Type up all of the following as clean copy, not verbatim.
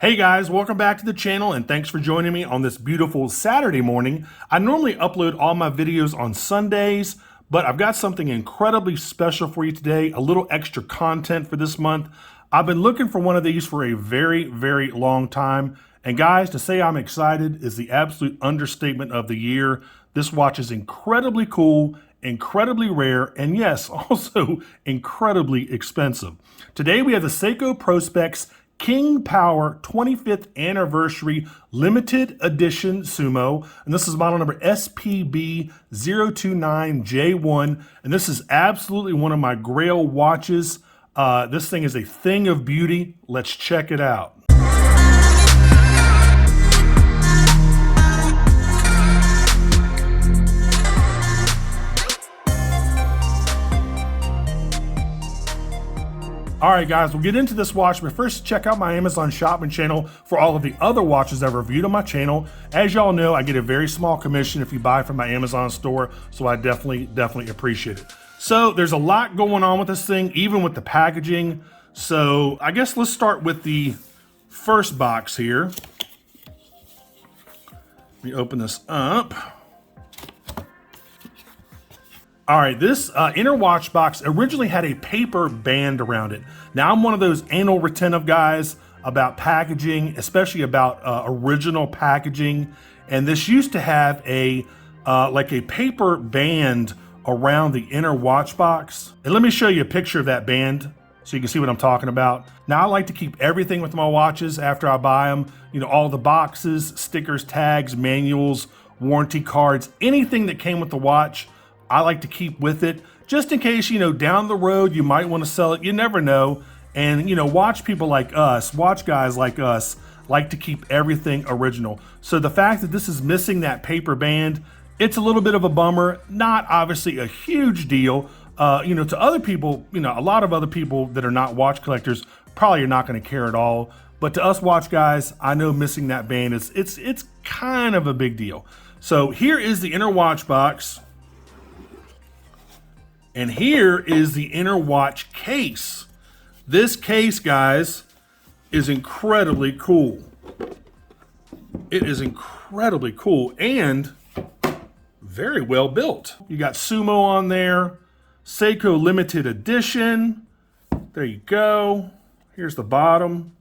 Hey guys, welcome back to the channel and thanks for joining me on this beautiful Saturday morning. I normally upload all my videos on Sundays, but I've got something incredibly special for you today, a little extra content for this month. I've been looking for one of these for a very, very long time. And guys, to say I'm excited is the absolute understatement of the year. This watch is incredibly cool, incredibly rare, and yes, also incredibly expensive. Today we have the Seiko Prospex King Power 25th Anniversary Limited Edition Sumo, and this is model number SPB029J1, and this is absolutely one of my grail watches. This thing is a thing of beauty. Let's check it out. All right, guys, we'll get into this watch, but first check out my Amazon shopping channel for all of the other watches I've reviewed on my channel. As y'all know, I get a very small commission if you buy from my Amazon store, so I definitely appreciate it. So there's a lot going on with this thing, even with the packaging. So I guess let's start with the first box here. Let me open this up. All right, this inner watch box originally had a paper band around it. Now, I'm one of those anal retentive guys about packaging, especially about original packaging. And this used to have a like a paper band around the inner watch box. And let me show you a picture of that band so you can see what I'm talking about. Now, I like to keep everything with my watches after I buy them. You know, all the boxes, stickers, tags, manuals, warranty cards, anything that came with the watch, I like to keep with it just in case, you know, down the road you might want to sell it. You never know. And, you know, watch people like us, watch guys like us, like to keep everything original. So the fact that this is missing that paper band, it's a little bit of a bummer. Not obviously a huge deal. You know, to other people, you know, a lot of other people that are not watch collectors probably are not going to care at all. But to us watch guys, I know missing that band is it's kind of a big deal. So here is the inner watch box. And here is the inner watch case. This case, guys, is incredibly cool. It is incredibly cool and very well built. You got Sumo on there, Seiko Limited Edition. There you go. Here's the bottom.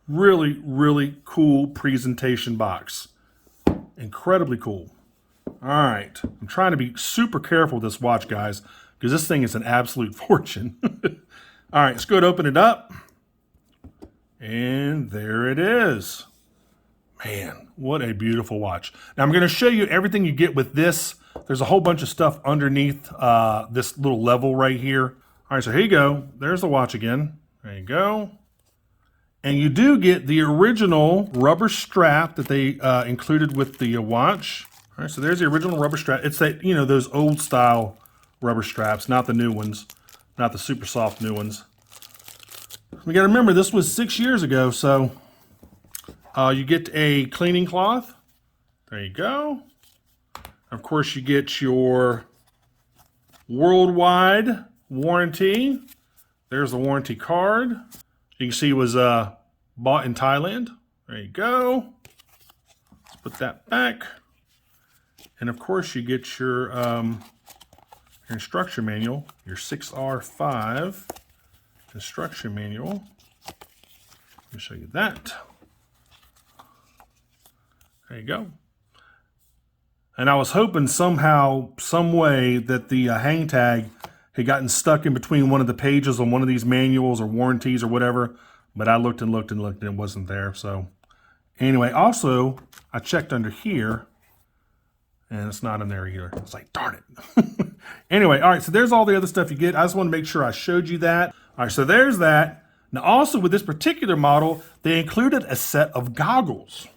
Really, really cool presentation box. Incredibly cool. All right, I'm trying to be super careful with this watch, guys, because this thing is an absolute fortune. All right, let's go ahead and open it up. And there it is. Man, what a beautiful watch. Now, I'm going to show you everything you get with this. There's a whole bunch of stuff underneath this little level right here. All right, so here you go. There's the watch again. There you go. And you do get the original rubber strap that they included with the watch. All right, so there's the original rubber strap. It's that, you know, those old style rubber straps, not the new ones, not the super soft new ones. We got to remember this was 6 years ago, so you get a cleaning cloth. There you go. Of course, you get your worldwide warranty. There's the warranty card. You can see it was bought in Thailand. There you go. Let's put that back. And of course, you get your instruction manual, your 6R5 instruction manual. Let me show you that. There you go. And I was hoping somehow, some way that the hang tag had gotten stuck in between one of the pages on one of these manuals or warranties or whatever, but I looked and looked and looked and it wasn't there. So anyway, also, I checked under here, and it's not in there either. It's like, darn it. Anyway, all right, so there's all the other stuff you get. I just want to make sure I showed you that. All right, so there's that. Now, also with this particular model, they included a set of goggles.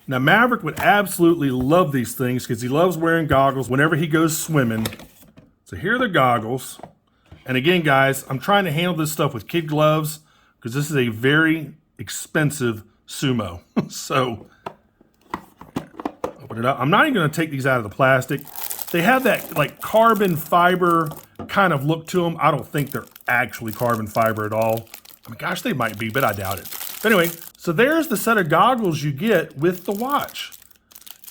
Now, Maverick would absolutely love these things because he loves wearing goggles whenever he goes swimming. So here are the goggles. And again, guys, I'm trying to handle this stuff with kid gloves because this is a very expensive Sumo. So open it up. I'm not even going to take these out of the plastic. They have that like carbon fiber kind of look to them. I don't think they're actually carbon fiber at all. I mean, gosh, they might be, but I doubt it. But anyway, so there's the set of goggles you get with the watch.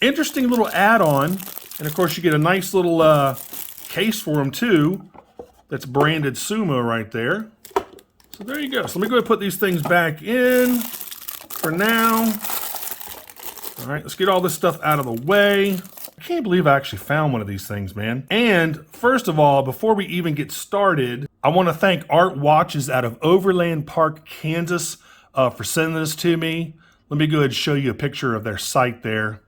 Interesting little add-on. And of course you get a nice little case for them too. That's branded Sumo right there. So there you go. So let me go ahead and put these things back in for now. All right, let's get all this stuff out of the way. I can't believe I actually found one of these things, man. And first of all, before we even get started, I want to thank Art Watches out of Overland Park, Kansas for sending this to me. Let me go ahead and show you a picture of their site there.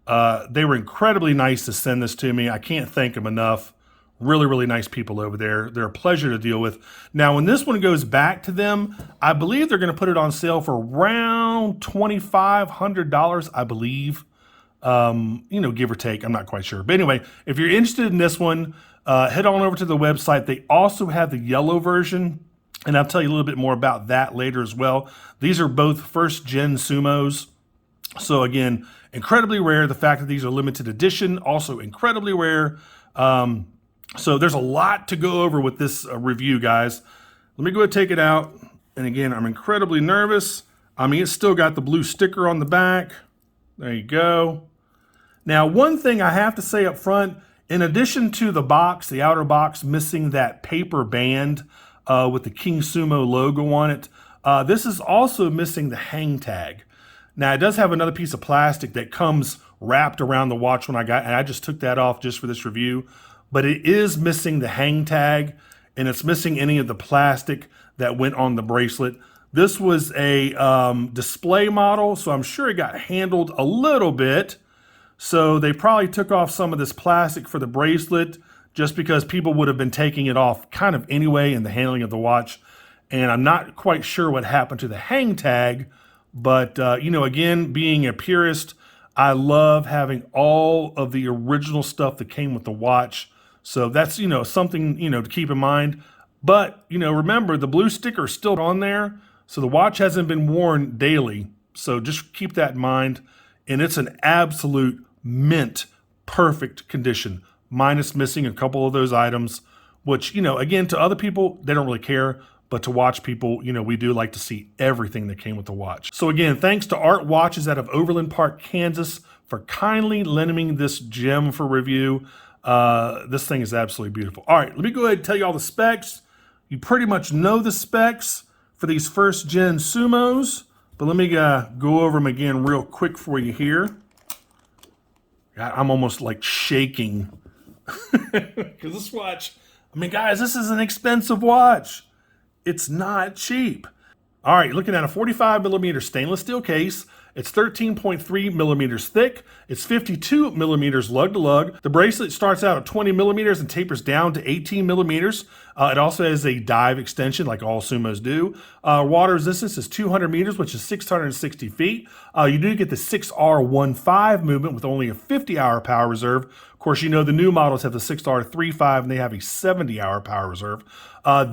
They were incredibly nice to send this to me. I can't thank them enough. Really, really nice people over there. They're a pleasure to deal with. Now, when this one goes back to them, I believe they're going to put it on sale for around $2,500, I believe. You know, give or take. I'm not quite sure. But anyway, if you're interested in this one, head on over to the website. They also have the yellow version, and I'll tell you a little bit more about that later as well. These are both first-gen Sumos. So again, incredibly rare. The fact that these are limited edition, also incredibly rare. So there's a lot to go over with this review, guys. Let me go ahead and take it out. And again, I'm incredibly nervous. I mean, it's still got the blue sticker on the back. There you go. Now, one thing I have to say up front, in addition to the box, the outer box missing that paper band with the King Sumo logo on it, this is also missing the hang tag. Now, it does have another piece of plastic that comes wrapped around the watch when and I just took that off just for this review. But it is missing the hang tag, and it's missing any of the plastic that went on the bracelet. This was a display model, so I'm sure it got handled a little bit. So they probably took off some of this plastic for the bracelet just because people would have been taking it off kind of anyway in the handling of the watch. And I'm not quite sure what happened to the hang tag, but you know, again, being a purist, I love having all of the original stuff that came with the watch. So that's, you know, something, you know, to keep in mind. But, you know, remember the blue sticker is still on there. So the watch hasn't been worn daily. So just keep that in mind. And it's an absolute mint perfect condition, minus missing a couple of those items, which, you know, again, to other people, they don't really care. But to watch people, you know, we do like to see everything that came with the watch. So again, thanks to Art Watches out of Overland Park, Kansas for kindly lending me this gem for review. This thing is absolutely beautiful. All right, let me go ahead and tell you all the specs. You pretty much know the specs for these first gen Sumos, but let me go over them again real quick for you here. God, I'm almost like shaking because this watch, I mean, guys, this is an expensive watch. It's not cheap. All right, looking at a 45 millimeter stainless steel case. It's 13.3 millimeters thick. It's 52 millimeters lug to lug. The bracelet starts out at 20 millimeters and tapers down to 18 millimeters. It also has a dive extension like all Sumos do. Water resistance is 200 meters, which is 660 feet. You do get the 6R15 movement with only a 50-hour power reserve. Of course, you know the new models have the 6R35 and they have a 70-hour power reserve.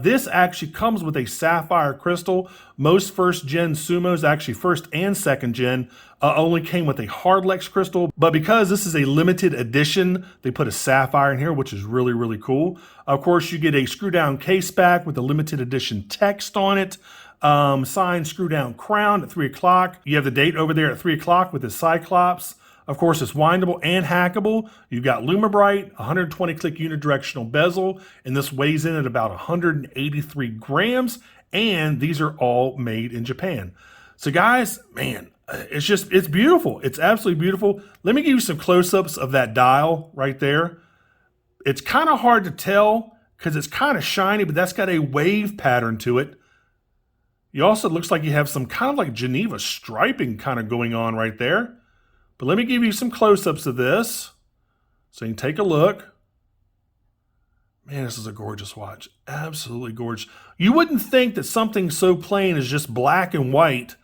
This actually comes with a sapphire crystal. Most first-gen Sumos, actually first and second-gen, only came with a Hardlex crystal. But because this is a limited edition, they put a sapphire in here, which is really, really cool. Of course, you get a Screwdown Caseback with a limited edition text on it. Signed Screwdown crown at 3 o'clock. You have the date over there at 3 o'clock with the Cyclops. Of course, it's windable and hackable. You've got LumiBrite, 120-click Uni-Directional bezel, and this weighs in at about 183 grams, and these are all made in Japan. So guys, man, it's beautiful. It's absolutely beautiful. Let me give you some close-ups of that dial right there. It's kind of hard to tell because it's kind of shiny, but that's got a wave pattern to it. You also, it looks like you have some kind of like Geneva striping kind of going on right there. But let me give you some close-ups of this so you can take a look. Man, this is a gorgeous watch. Absolutely gorgeous. You wouldn't think that something so plain as just black and white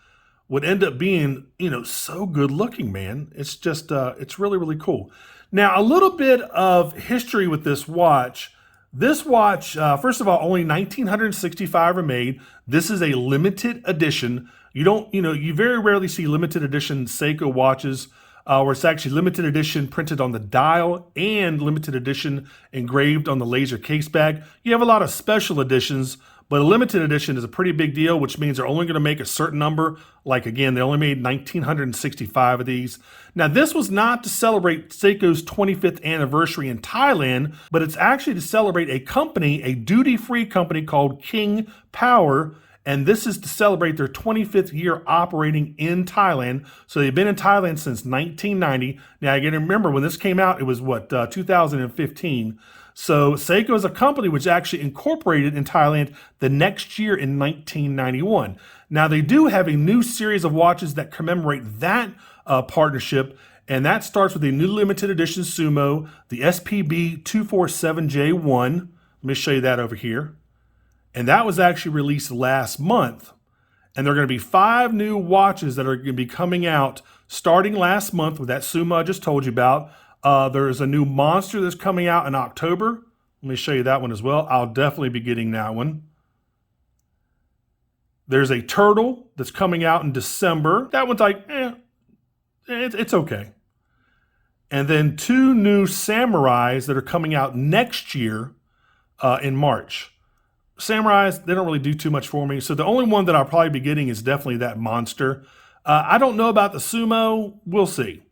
would end up being, you know, so good looking, man. It's just, it's really, really cool. Now, a little bit of history with this watch. This watch, first of all, only 1,965 are made. This is a limited edition. You very rarely see limited edition Seiko watches where it's actually limited edition printed on the dial and limited edition engraved on the laser case bag. You have a lot of special editions, But a limited edition is a pretty big deal, which means they're only going to make a certain number. Like again, they only made 1,965 of these. Now, this was not to celebrate Seiko's 25th anniversary in Thailand, but it's actually to celebrate a company, a duty-free company called King Power. And this is to celebrate their 25th year operating in Thailand. So they've been in Thailand since 1990. Now, you got to remember when this came out, it was what, 2015. So Seiko is a company which actually incorporated in Thailand the next year in 1991. Now they do have a new series of watches that commemorate that partnership, and that starts with a new limited edition Sumo, the SPB029J1. Let me show you that over here. And that was actually released last month. And there are going to be 5 new watches that are going to be coming out starting last month with that Sumo I just told you about. There's a new Monster that's coming out in October. Let me show you that one as well. I'll definitely be getting that one. There's a Turtle that's coming out in December. That one's like, it's okay. And then 2 new Samurais that are coming out next year in March. Samurais, they don't really do too much for me. So the only one that I'll probably be getting is definitely that Monster. I don't know about the Sumo. We'll see.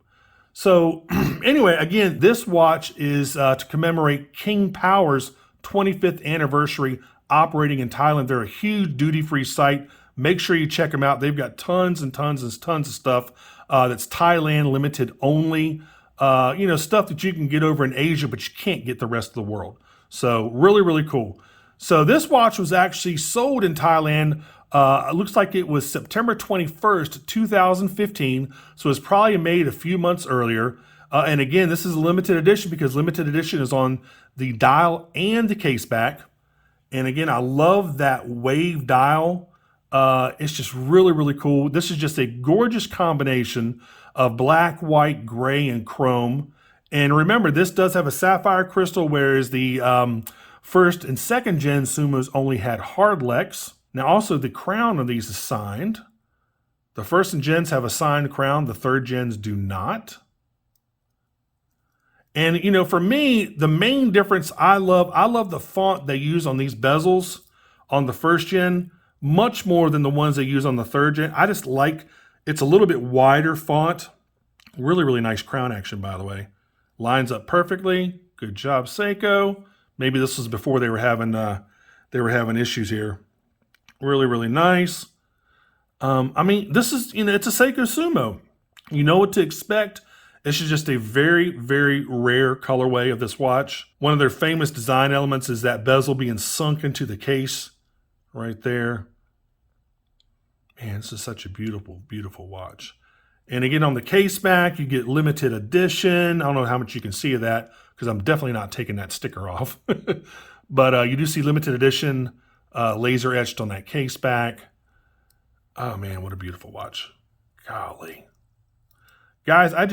So anyway, again, this watch is to commemorate King Power's 25th anniversary operating in Thailand. They're a huge duty-free site. Make sure you check them out. They've got tons and tons and tons of stuff that's Thailand limited only. Stuff that you can get over in Asia, but you can't get the rest of the world. So really, really cool. So this watch was actually sold in Thailand. It looks like it was September 21st, 2015. So it's probably made a few months earlier. And again, this is a limited edition because limited edition is on the dial and the case back. And again, I love that wave dial. It's just really, really cool. This is just a gorgeous combination of black, white, gray, and chrome. And remember, this does have a sapphire crystal, whereas the first and second gen Sumos only had Hardlex. Now also the crown of these is signed. The first and gens have a signed crown. The third gens do not. And for me, the main difference I love the font they use on these bezels on the first gen much more than the ones they use on the third gen. I just like, it's a little bit wider font. Really, really nice crown action, by the way. Lines up perfectly. Good job, Seiko. Maybe this was before they were having issues here. Really, really nice. This is, it's a Seiko Sumo. You know what to expect. This is just a very, very rare colorway of this watch. One of their famous design elements is that bezel being sunk into the case right there. Man, this is such a beautiful, beautiful watch. And again, on the case back, you get limited edition. I don't know how much you can see of that because I'm definitely not taking that sticker off. But you do see limited edition laser etched on that case back. Oh man, what a beautiful watch. Golly. Guys, I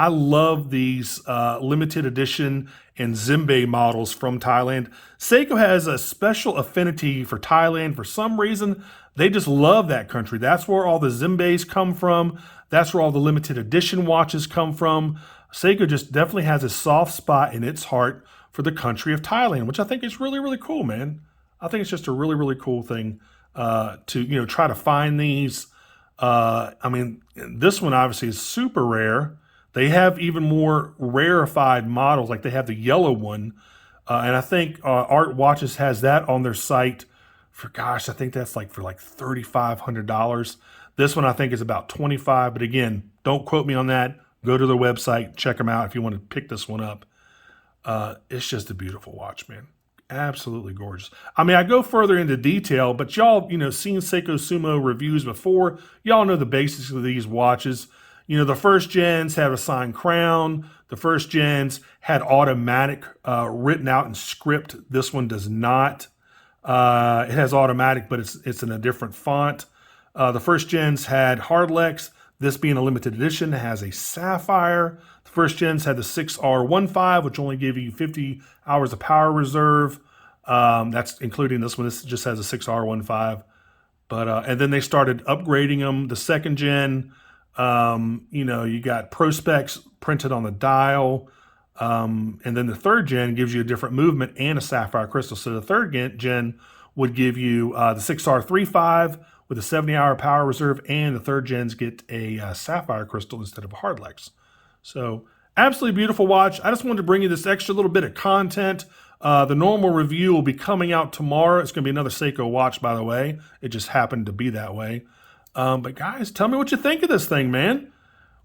love these limited edition and Zimbei models from Thailand. Seiko has a special affinity for Thailand. For some reason, they just love that country. That's where all the Zimbeis come from. That's where all the limited edition watches come from. Seiko just definitely has a soft spot in its heart for the country of Thailand, which I think is really, really cool, man. I think it's just a really, really cool thing to, try to find these. This one obviously is super rare. They have even more rarefied models, like they have the yellow one. And I think Art Watches has that on their site for, gosh, I think that's for $3,500. This one I think is about $25, but again, don't quote me on that. Go to their website, check them out if you want to pick this one up. It's just a beautiful watch, man. Absolutely gorgeous. I go further into detail, but y'all, seen Seiko Sumo reviews before. Y'all know the basics of these watches. The first gens had a signed crown. The first gens had automatic written out in script. This one does not. It has automatic, but it's in a different font. The first gens had Hardlex. This being a limited edition has a Sapphire. The first gens had the 6R15, which only gave you 50 hours of power reserve. That's including this one. This just has a 6R15. But and then they started upgrading them. The second gen, you got Prospex printed on the dial. And then the third gen gives you a different movement and a sapphire crystal. So the third gen would give you the 6R35 with a 70-hour power reserve, and the 3rd gens get a Sapphire crystal instead of a Hardlex. So absolutely beautiful watch. I just wanted to bring you this extra little bit of content. The normal review will be coming out tomorrow. It's going to be another Seiko watch, by the way. It just happened to be that way. But guys, tell me what you think of this thing, man.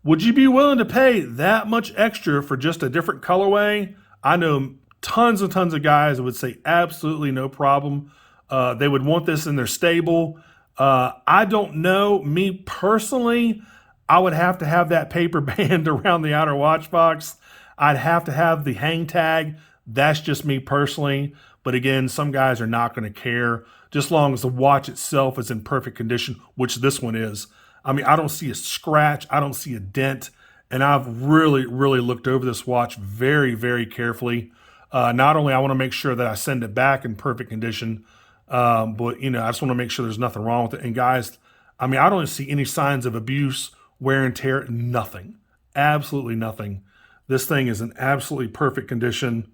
Would you be willing to pay that much extra for just a different colorway? I know tons and tons of guys that would say absolutely no problem. They would want this in their stable. I don't know. Me personally, I would have to have that paper band around the outer watch box. I'd have to have the hang tag. That's just me personally. But again, some guys are not going to care, just as long as the watch itself is in perfect condition, which this one is. I mean, I don't see a scratch. I don't see a dent. And I've really, really looked over this watch very, very carefully. Not only I want to make sure that I send it back in perfect condition, but, you know, I just want to make sure there's nothing wrong with it. And guys, I mean, I don't see any signs of abuse, wear and tear, nothing. Absolutely nothing. This thing is in absolutely perfect condition.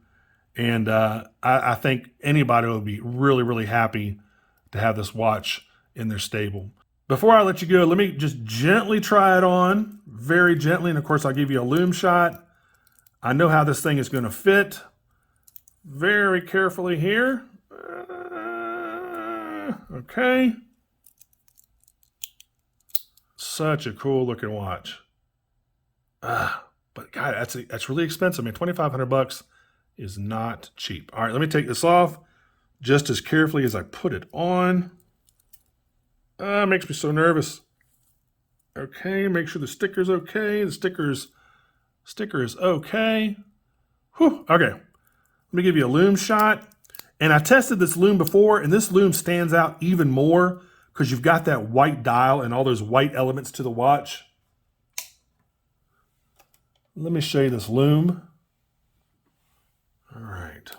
And I think anybody would be really, really happy to have this watch in their stable. Before I let you go, let me just gently try it on, very gently. And of course, I'll give you a lume shot. I know how this thing is going to fit. Very carefully here. Okay. Such a cool looking watch. But God, that's really expensive. I mean, $2,500 is not cheap. All right, let me take this off just as carefully as I put it on. It makes me so nervous. Okay, make sure the sticker's okay. The sticker is okay. Whew, okay. Let me give you a lume shot. And I tested this lume before, and this lume stands out even more because you've got that white dial and all those white elements to the watch. Let me show you this lume. All right.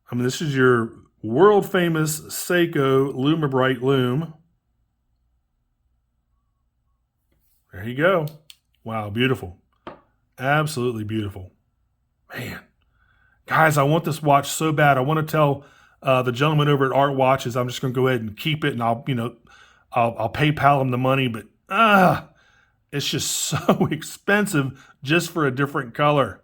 I mean, this is your world famous Seiko LumiBrite lume. There you go. Wow, beautiful. Absolutely beautiful. Man. Guys, I want this watch so bad. I want to tell the gentleman over at Art Watches I'm just going to go ahead and keep it, and I'll PayPal him the money, but it's just so expensive just for a different color.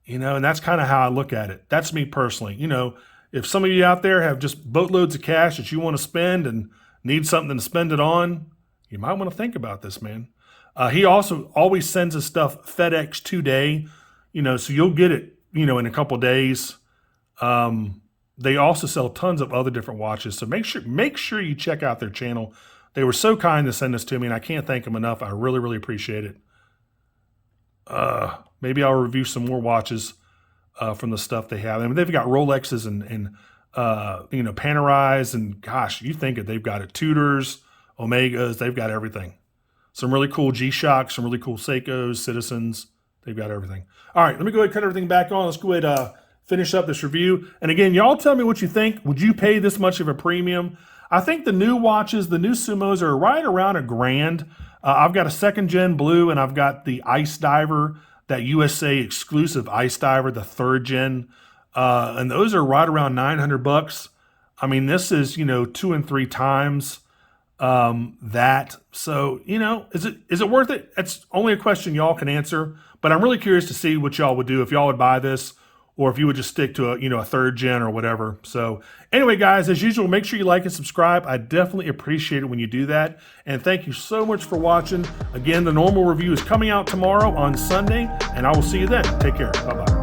You know, and that's kind of how I look at it. That's me personally. You know, if some of you out there have just boatloads of cash that you want to spend and need something to spend it on, you might want to think about this, man. He also always sends his stuff FedEx 2-day, you know, so you'll get it, you know, in a couple days. They also sell tons of other different watches, so make sure you check out their channel. They were so kind to send this to me, and I can't thank them enough. I really, really appreciate it. Maybe I'll review some more watches from the stuff they have. I mean, they've got Rolexes and you know, Panerais, and gosh, you think it, they've got it. Tudors, Omegas, they've got everything. Some really cool G-Shocks, some really cool Seikos, Citizens. They've got everything. All right, let me go ahead and cut everything back on. Let's go ahead finish up this review. And again, y'all tell me what you think. Would you pay this much of a premium? I think the new watches, the new Sumos, are right around $1,000. I've got a 2nd gen blue, and I've got the Ice Diver, that USA exclusive Ice Diver, the 3rd gen. And those are right around $900. I mean, this is, you know, 2 and 3 times that. So, you know, is it worth it? It's only a question y'all can answer, but I'm really curious to see what y'all would do if y'all would buy this, or if you would just stick to a 3rd gen or whatever. So anyway, guys, as usual, make sure you like and subscribe. I definitely appreciate it when you do that. And thank you so much for watching. Again, the normal review is coming out tomorrow on Sunday, and I will see you then. Take care. Bye-bye.